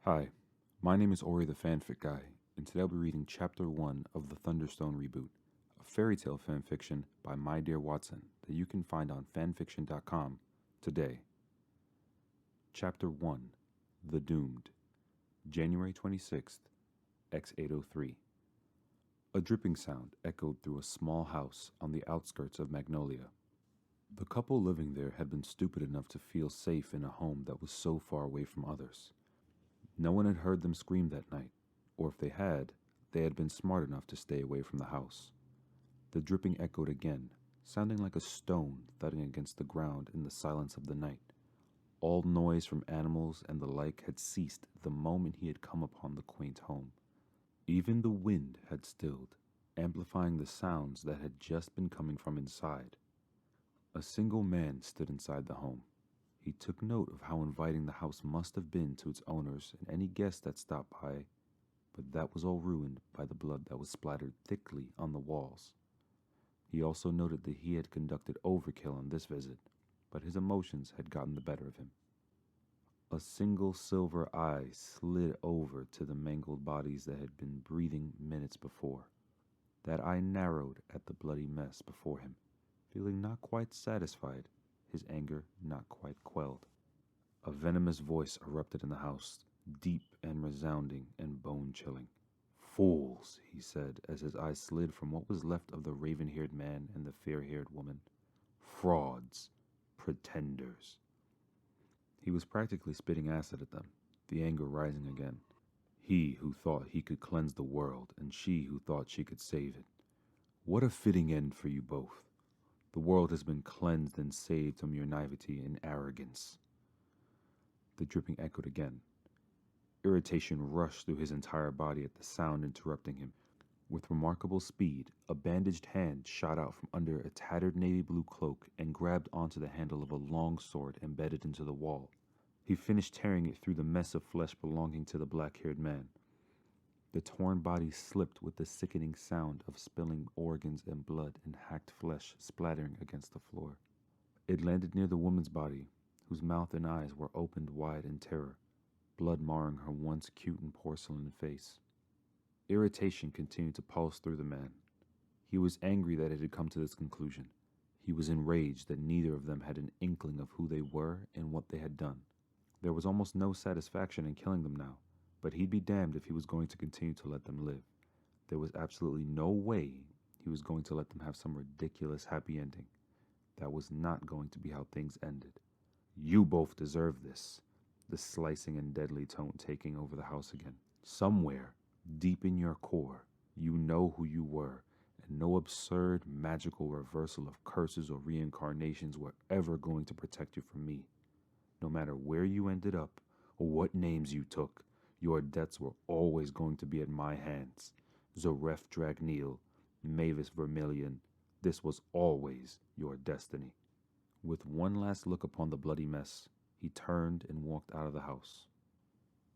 Hi, my name is Ori the Fanfic Guy, and today I'll be reading Chapter 1 of the Thunderstone Reboot, a fairy tale fanfiction by MyDearWatson that you can find on fanfiction.com today. Chapter 1, The Doomed, January 26th, X803. A dripping sound echoed through a small house on the outskirts of Magnolia. The couple living there had been stupid enough to feel safe in a home that was so far away from others. No one had heard them scream that night, or if they had been smart enough to stay away from the house. The dripping echoed again, sounding like a stone thudding against the ground in the silence of the night. All noise from animals and the like had ceased the moment he had come upon the quaint home. Even the wind had stilled, amplifying the sounds that had just been coming from inside. A single man stood inside the home. He took note of how inviting the house must have been to its owners and any guest that stopped by, but that was all ruined by the blood that was splattered thickly on the walls. He also noted that he had conducted overkill on this visit, but his emotions had gotten the better of him. A single silver eye slid over to the mangled bodies that had been breathing minutes before. That eye narrowed at the bloody mess before him, feeling not quite satisfied, his anger not quite quelled. A venomous voice erupted in the house, deep and resounding and bone-chilling. "Fools," he said, as his eyes slid from what was left of the raven-haired man and the fair-haired woman. "Frauds. Pretenders." He was practically spitting acid at them, the anger rising again. He who thought he could cleanse the world, and she who thought she could save it. What a fitting end for you both. The world has been cleansed and saved from your naivety and arrogance. The dripping echoed again. Irritation rushed through his entire body at the sound interrupting him. With remarkable speed, a bandaged hand shot out from under a tattered navy blue cloak and grabbed onto the handle of a long sword embedded into the wall. He finished tearing it through the mess of flesh belonging to the black-haired man. The torn body slipped with the sickening sound of spilling organs and blood and hacked flesh splattering against the floor. It landed near the woman's body, whose mouth and eyes were opened wide in terror, blood marring her once cute and porcelain face. Irritation continued to pulse through the man. He was angry that it had come to this conclusion. He was enraged that neither of them had an inkling of who they were and what they had done. There was almost no satisfaction in killing them now, but he'd be damned if he was going to continue to let them live. There was absolutely no way he was going to let them have some ridiculous happy ending. That was not going to be how things ended. "You both deserve this," the slicing and deadly tone taking over the house again. "Somewhere, deep in your core, you know who you were, and no absurd, magical reversal of curses or reincarnations were ever going to protect you from me. No matter where you ended up, or what names you took, your debts were always going to be at my hands. Zaref Dragneel, Mavis Vermilion, this was always your destiny." With one last look upon the bloody mess, he turned and walked out of the house.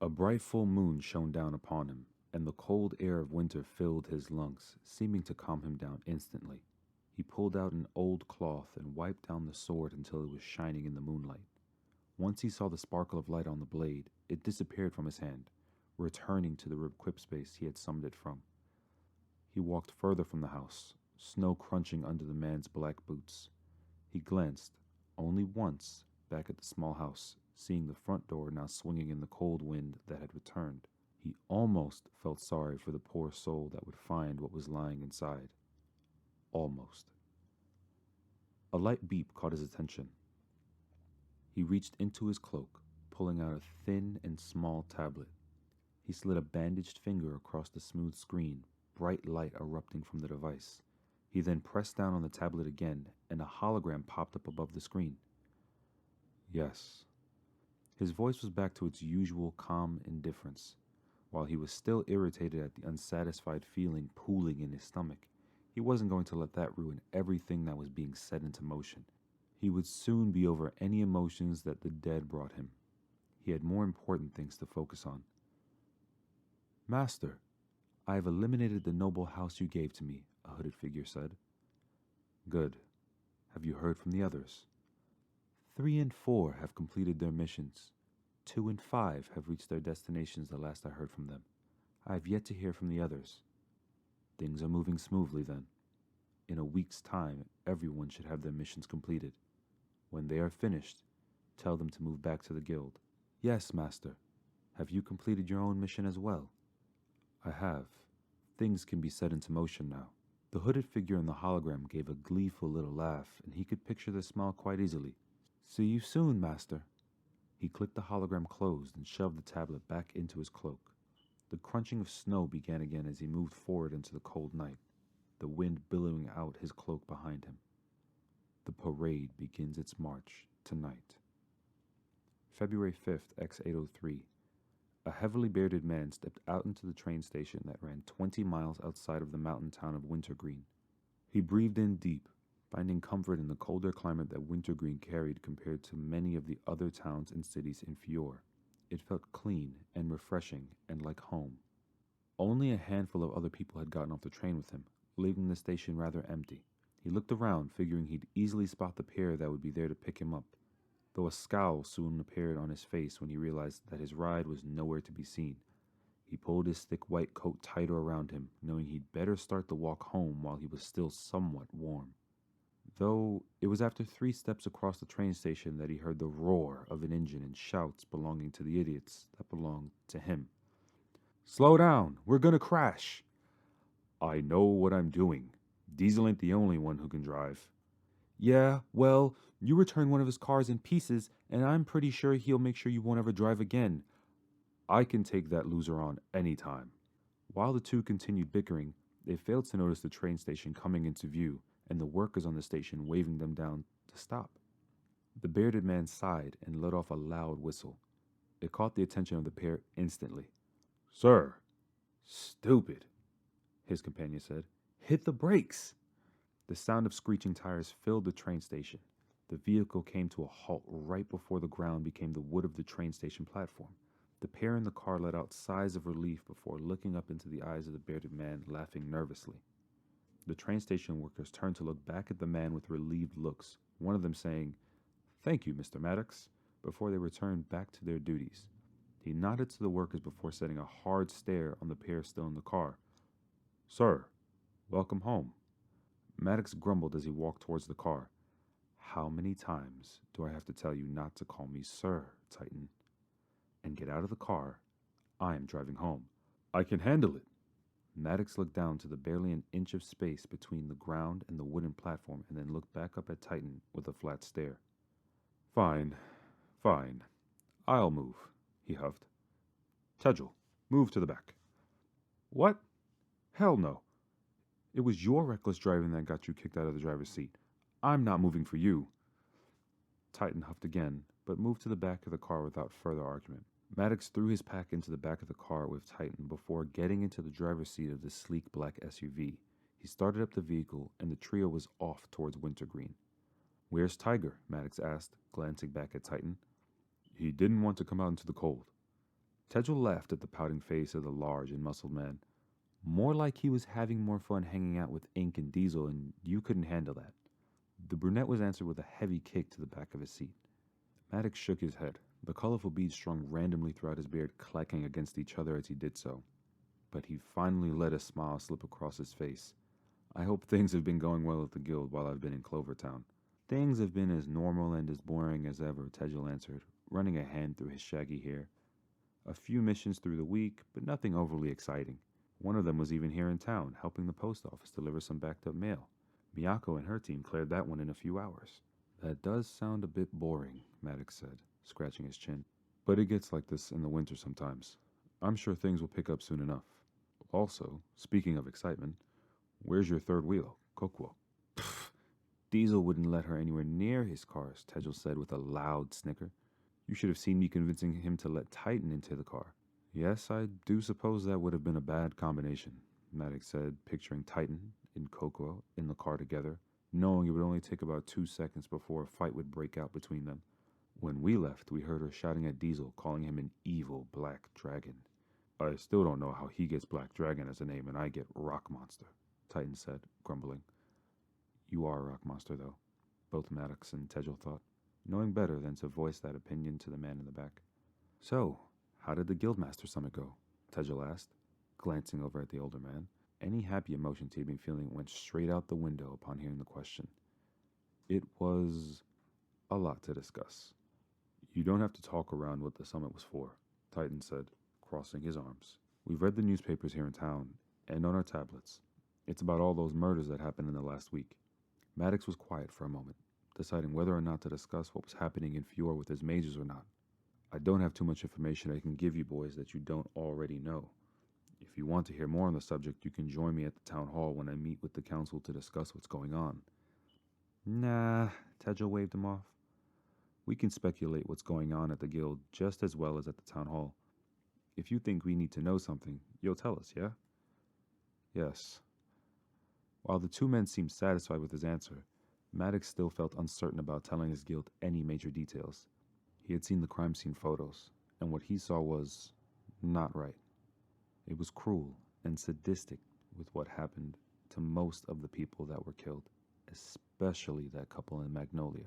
A bright full moon shone down upon him, and the cold air of winter filled his lungs, seeming to calm him down instantly. He pulled out an old cloth and wiped down the sword until it was shining in the moonlight. Once he saw the sparkle of light on the blade, it disappeared from his hand, returning to the equip space he had summoned it from. He walked further from the house, snow crunching under the man's black boots. He glanced, only once, back at the small house, seeing the front door now swinging in the cold wind that had returned. He almost felt sorry for the poor soul that would find what was lying inside. Almost. A light beep caught his attention. He reached into his cloak, pulling out a thin and small tablet. He slid a bandaged finger across the smooth screen, bright light erupting from the device. He then pressed down on the tablet again, and a hologram popped up above the screen. "Yes." His voice was back to its usual calm indifference. While he was still irritated at the unsatisfied feeling pooling in his stomach, he wasn't going to let that ruin everything that was being set into motion. He would soon be over any emotions that the dead brought him. He had more important things to focus on. "Master, I have eliminated the noble house you gave to me," a hooded figure said. "Good. Have you heard from the others?" 3 and 4 have completed their missions. 2 and 5 have reached their destinations the last I heard from them. I have yet to hear from the others. Things are moving smoothly then. In a week's time, everyone should have their missions completed. When they are finished, tell them to move back to the guild. Yes, Master. Have you completed your own mission as well? I have. Things can be set into motion now. The hooded figure in the hologram gave a gleeful little laugh, and he could picture the smile quite easily. See you soon, Master. He clicked the hologram closed and shoved the tablet back into his cloak. The crunching of snow began again as he moved forward into the cold night, the wind billowing out his cloak behind him. The parade begins its march tonight. February 5th, X803. A heavily bearded man stepped out into the train station that ran 20 miles outside of the mountain town of Wintergreen. He breathed in deep, finding comfort in the colder climate that Wintergreen carried compared to many of the other towns and cities in Fior. It felt clean and refreshing and like home. Only a handful of other people had gotten off the train with him, leaving the station rather empty. He looked around, figuring he'd easily spot the pair that would be there to pick him up, though a scowl soon appeared on his face when he realized that his ride was nowhere to be seen. He pulled his thick white coat tighter around him, knowing he'd better start the walk home while he was still somewhat warm. Though it was after 3 steps across the train station that he heard the roar of an engine and shouts belonging to the idiots that belonged to him. Slow down, we're gonna crash. I know what I'm doing. Diesel ain't the only one who can drive. Yeah, well, you returned one of his cars in pieces, and I'm pretty sure he'll make sure you won't ever drive again. I can take that loser on any time. While the two continued bickering, they failed to notice the train station coming into view and the workers on the station waving them down to stop. The bearded man sighed and let off a loud whistle. It caught the attention of the pair instantly. Sir, stupid, his companion said. Hit the brakes. The sound of screeching tires filled the train station. The vehicle came to a halt right before the ground became the wood of the train station platform. The pair in the car let out sighs of relief before looking up into the eyes of the bearded man, laughing nervously. The train station workers turned to look back at the man with relieved looks, one of them saying, Thank you, Mr. Maddox, before they returned back to their duties. He nodded to the workers before setting a hard stare on the pair still in the car. Sir, welcome home. Maddox grumbled as he walked towards the car. How many times do I have to tell you not to call me sir, Titan? And get out of the car. I am driving home. I can handle it. Maddox looked down to the barely an inch of space between the ground and the wooden platform and then looked back up at Titan with a flat stare. Fine. I'll move, he huffed. Tegel, move to the back. What? Hell no. It was your reckless driving that got you kicked out of the driver's seat. I'm not moving for you. Titan huffed again, but moved to the back of the car without further argument. Maddox threw his pack into the back of the car with Titan before getting into the driver's seat of the sleek black SUV. He started up the vehicle, and the trio was off towards Wintergreen. Where's Tiger? Maddox asked, glancing back at Titan. He didn't want to come out into the cold. Tegel laughed at the pouting face of the large and muscled man. More like he was having more fun hanging out with Ink and Diesel, and you couldn't handle that. The brunette was answered with a heavy kick to the back of his seat. Maddox shook his head. The colorful beads strung randomly throughout his beard, clacking against each other as he did so. But he finally let a smile slip across his face. I hope things have been going well at the guild while I've been in Clovertown. Things have been as normal and as boring as ever, Tegel answered, running a hand through his shaggy hair. A few missions through the week, but nothing overly exciting. One of them was even here in town, helping the post office deliver some backed-up mail. Miyako and her team cleared that one in a few hours. That does sound a bit boring, Maddox said, scratching his chin. But it gets like this in the winter sometimes. I'm sure things will pick up soon enough. Also, speaking of excitement, where's your third wheel, Kokuo? Pfft, Diesel wouldn't let her anywhere near his cars, Tegel said with a loud snicker. You should have seen me convincing him to let Titan into the car. Yes, I do suppose that would have been a bad combination, Maddox said, picturing Titan and Kokuo in the car together, knowing it would only take about 2 seconds before a fight would break out between them. When we left, we heard her shouting at Diesel, calling him an evil black dragon. I still don't know how he gets Black Dragon as a name and I get Rock Monster, Titan said, grumbling. You are a rock monster, though, both Maddox and Tegel thought, knowing better than to voice that opinion to the man in the back. So, how did the Guildmaster Summit go? Tegel asked, glancing over at the older man. Any happy emotions he'd been feeling went straight out the window upon hearing the question. It was a lot to discuss. You don't have to talk around what the summit was for, Titan said, crossing his arms. We've read the newspapers here in town, and on our tablets. It's about all those murders that happened in the last week. Maddox was quiet for a moment, deciding whether or not to discuss what was happening in Fior with his mages or not. I don't have too much information I can give you boys that you don't already know. If you want to hear more on the subject, you can join me at the town hall when I meet with the council to discuss what's going on. Nah, Tegel waved him off. We can speculate what's going on at the guild just as well as at the town hall. If you think we need to know something, you'll tell us, yeah? Yes. While the two men seemed satisfied with his answer, Maddox still felt uncertain about telling his guild any major details. He had seen the crime scene photos, and what he saw was not right. It was cruel and sadistic with what happened to most of the people that were killed, especially that couple in Magnolia.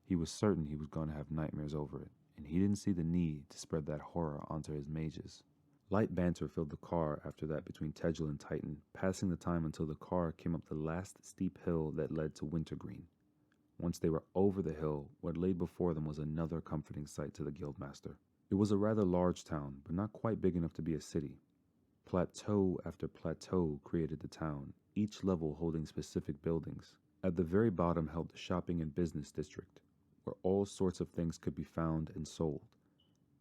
He was certain he was going to have nightmares over it, and he didn't see the need to spread that horror onto his mages. Light banter filled the car after that between Tegel and Titan, passing the time until the car came up the last steep hill that led to Wintergreen. Once they were over the hill, what lay before them was another comforting sight to the Guildmaster. It was a rather large town, but not quite big enough to be a city. Plateau after plateau created the town, each level holding specific buildings. At the very bottom held the shopping and business district, where all sorts of things could be found and sold.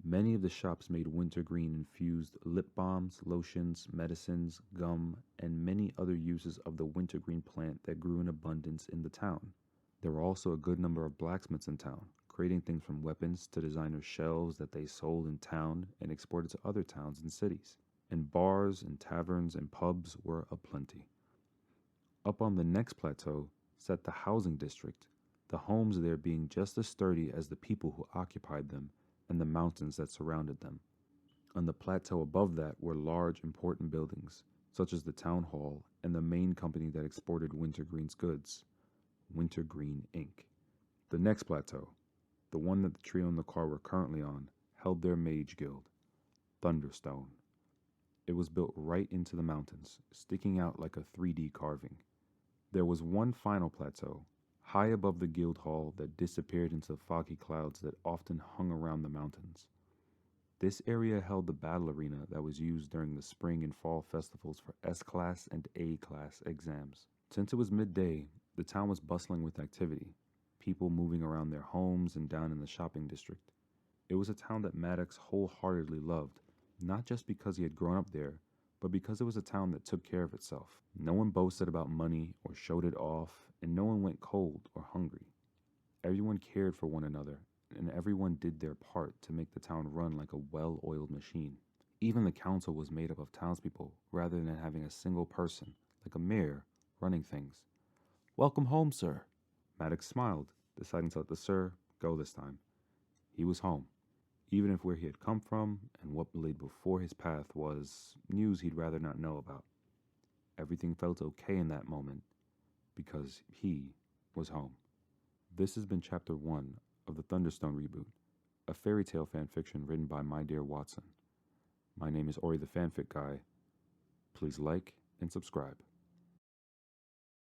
Many of the shops made wintergreen-infused lip balms, lotions, medicines, gum, and many other uses of the wintergreen plant that grew in abundance in the town. There were also a good number of blacksmiths in town, creating things from weapons to designer shelves that they sold in town and exported to other towns and cities. And bars and taverns and pubs were aplenty. Up on the next plateau sat the housing district, the homes there being just as sturdy as the people who occupied them and the mountains that surrounded them. On the plateau above that were large, important buildings, such as the town hall and the main company that exported Wintergreen's goods, Wintergreen Inc. The next plateau, the one that the trio in the car were currently on, held their mage guild, Thunderstone. It was built right into the mountains, sticking out like a 3D carving. There was one final plateau, high above the guild hall, that disappeared into the foggy clouds that often hung around the mountains. This area held the battle arena that was used during the spring and fall festivals for S-Class and A-Class exams. Since it was midday, the town was bustling with activity, people moving around their homes and down in the shopping district. It was a town that Maddox wholeheartedly loved, not just because he had grown up there, but because it was a town that took care of itself. No one boasted about money or showed it off, and no one went cold or hungry. Everyone cared for one another, and everyone did their part to make the town run like a well-oiled machine. Even the council was made up of townspeople, rather than having a single person, like a mayor, running things. "Welcome home, sir." Maddox smiled, deciding to let the sir go this time. He was home, even if where he had come from and what lay before his path was news he'd rather not know about. Everything felt okay in that moment, because he was home. This has been Chapter 1 of the Thunderstone Reboot, a fairy tale fanfiction written by MyDearWatson. My name is Ori the Fanfic Guy. Please like and subscribe.